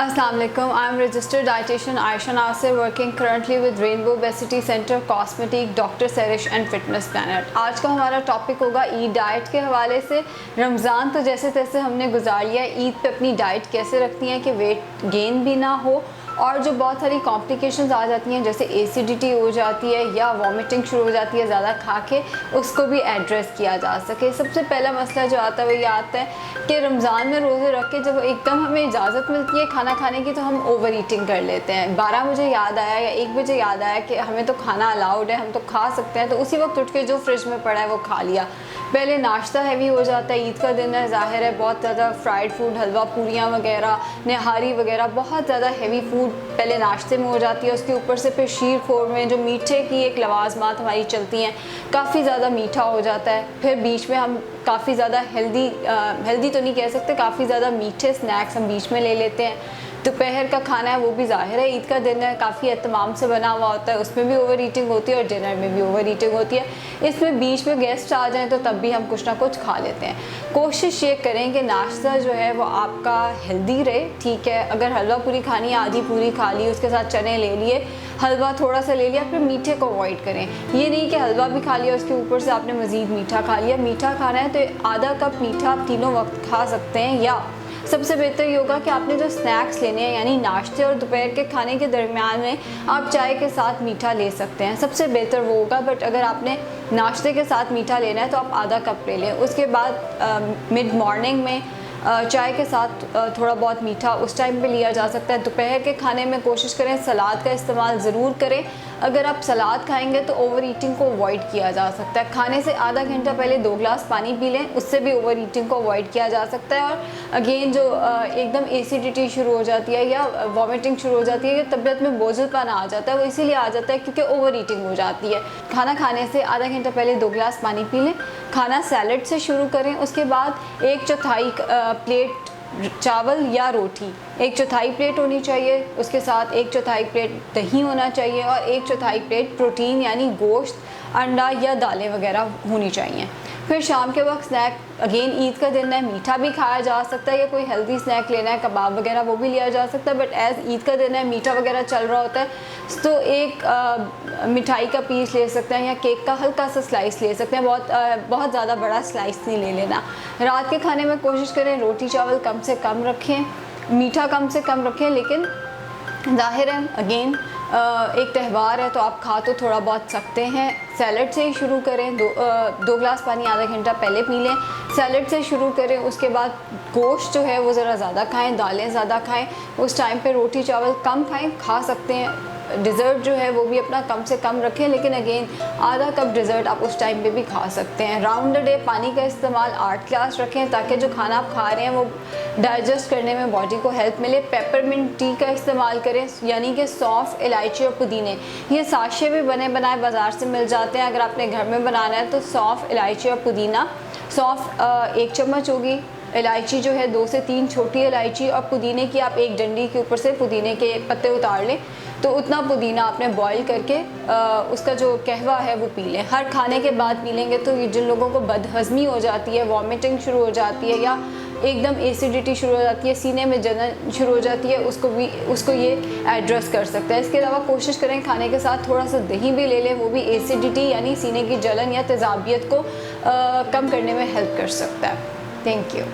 Assalamu alaikum. I am registered dietitian Aisha Nasir working currently with Rainbow Obesity Center, Cosmetic, Dr. Serish and Fitness Planner. आज का हमारा topic होगा Eid diet के हवाले से। रमज़ान तो जैसे तैसे हमने गुजार लिया, ईद पे अपनी डाइट कैसे रखनी है कि वेट गेन भी ना हो और जो बहुत सारी कॉम्प्लिकेशंस आ जाती हैं जैसे एसिडिटी हो जाती है या वॉमिटिंग शुरू हो जाती है ज़्यादा खा के, उसको भी एड्रेस किया जा सके। सबसे पहला मसला जो आता है वो ये आता है कि रमज़ान में रोज़े रख के जब एकदम हमें इजाज़त मिलती है खाना खाने की तो हम ओवर ईटिंग कर लेते हैं। 12 बजे याद आया या 1 बजे याद आया कि हमें तो खाना अलाउड है, हम तो खा सकते हैं, तो उसी वक्त उठ के जो फ्रिज में पड़ा है वो खा लिया। पहले नाश्ता हैवी हो जाता है, ईद का दिन है, ज़ाहिर है बहुत ज़्यादा फ्राइड फूड, हलवा पूरियाँ वगैरह, नहारी वगैरह, बहुत ज़्यादा हैवी फूड पहले नाश्ते में हो जाती है। उसके ऊपर से फिर शीर खोर जो मीठे की एक लवाजमात हमारी चलती हैं, काफ़ी ज़्यादा मीठा हो जाता है। फिर बीच में हम काफ़ी ज़्यादा हेल्दी तो नहीं कह सकते, काफ़ी ज़्यादा मीठे स्नैक्स हम बीच में ले लेते हैं। दोपहर का खाना है वो भी ज़ाहिर है ईद का दिन है, काफ़ी एहतमाम से बना हुआ होता है, उसमें भी ओवर ईटिंग होती है और डिनर में भी ओवर ईटिंग होती है। इसमें बीच में गेस्ट आ जाएं तो तब भी हम कुछ ना कुछ खा लेते हैं। कोशिश ये करें कि नाश्ता जो है वो आपका हेल्दी रहे। ठीक है, अगर हलवा पूरी खानी है, आधी पूरी खा ली, उसके साथ चने ले लिए, हलवा थोड़ा सा ले लिया, फिर मीठे को अवॉइड करें। ये नहीं कि हलवा भी खा लिया उसके ऊपर से आपने मज़ीद मीठा खा लिया। मीठा खाना है तो आधा कप मीठा आप तीनों वक्त खा सकते हैं, या सबसे बेहतर ये होगा कि आपने जो स्नैक्स लेने हैं यानी नाश्ते और दोपहर के खाने के दरमियान में आप चाय के साथ मीठा ले सकते हैं, सबसे बेहतर वो होगा। बट अगर आपने नाश्ते के साथ मीठा लेना है तो आप आधा कप ले लें। उसके बाद मिड मॉर्निंग में चाय के साथ थोड़ा बहुत मीठा उस टाइम पे लिया जा सकता है। दोपहर के खाने में कोशिश करें सलाद का इस्तेमाल ज़रूर करें। अगर आप सलाद खाएंगे तो ओवर ईटिंग को अवॉइड किया जा सकता है। खाने से आधा घंटा पहले 2 गिलास पानी पी लें, उससे भी ओवर ईटिंग को अवॉइड किया जा सकता है। और अगेन जो एकदम एसिडिटी शुरू हो जाती है या वॉमिटिंग शुरू हो जाती है या तबीयत में बोझलपन आ जाता है, वो इसीलिए आ जाता है क्योंकि ओवर ईटिंग हो जाती है। खाना खाने से आधा घंटा पहले 2 गिलास पानी पी लें। खाना सैलड से शुरू करें, उसके बाद 1/4 प्लेट चावल या रोटी, 1/4 प्लेट होनी चाहिए, उसके साथ 1/4 प्लेट दही होना चाहिए और 1/4 प्लेट प्रोटीन यानी गोश्त, अंडा या दालें वगैरह होनी चाहिए। फिर शाम के वक्त स्नैक, अगेन ईद का दिन है, मीठा भी खाया जा सकता है या कोई हेल्दी स्नैक लेना है, कबाब वगैरह वो भी लिया जा सकता है। बट एज़ ईद का दिन है, मीठा वगैरह चल रहा होता है तो एक मिठाई का पीस ले सकते हैं या केक का हल्का सा स्लाइस ले सकते हैं, बहुत ज़्यादा बड़ा स्लाइस नहीं ले लेना। रात के खाने में कोशिश करें रोटी चावल कम से कम रखें, मीठा कम से कम रखें, लेकिन ज़ाहिर है अगेन एक त्यौहार है तो आप खा तो थोड़ा बहुत सकते हैं। सैलड से ही शुरू करें, 2 गिलास पानी आधा घंटा पहले पी लें, सैलड से शुरू करें। उसके बाद गोश्त जो है वो ज़रा ज़्यादा खाएं, दालें ज़्यादा खाएं, उस टाइम पे रोटी चावल कम खाएं, खा सकते हैं। डिज़र्ट जो है वो भी अपना कम से कम रखें, लेकिन अगेन आधा कप डिज़र्ट आप उस टाइम पे भी खा सकते हैं। राउंड द डे पानी का इस्तेमाल 8 गिलास रखें ताकि जो खाना आप खा रहे हैं वो डाइजेस्ट करने में बॉडी को हेल्प मिले। पेपरमिंट टी का इस्तेमाल करें, यानी कि सौंफ, इलायची और पुदीने, ये साशे भी बने बनाए बाज़ार से मिल जाते हैं। अगर आपने घर में बनाना है तो सौंफ, इलायची और पुदीना, सौंफ 1 चम्मच होगी, इलायची जो है 2 से 3 छोटी इलायची, और पुदीने की आप 1 डंडी के ऊपर से पुदीने के पत्ते उतार लें तो उतना पुदीना आपने बॉईल करके उसका जो कहवा है वो पी लें। हर खाने के बाद पी लेंगे तो ये जिन लोगों को बदहज़मी हो जाती है, वॉमिटिंग शुरू हो जाती है या एकदम एसिडिटी शुरू हो जाती है, सीने में जलन शुरू हो जाती है, उसको ये एड्रेस कर सकता है। इसके अलावा कोशिश करें खाने के साथ थोड़ा सा दही भी ले लें, वो भी एसिडिटी यानी सीने की जलन या तेज़ाबियत को कम करने में हेल्प कर सकता है। Thank you.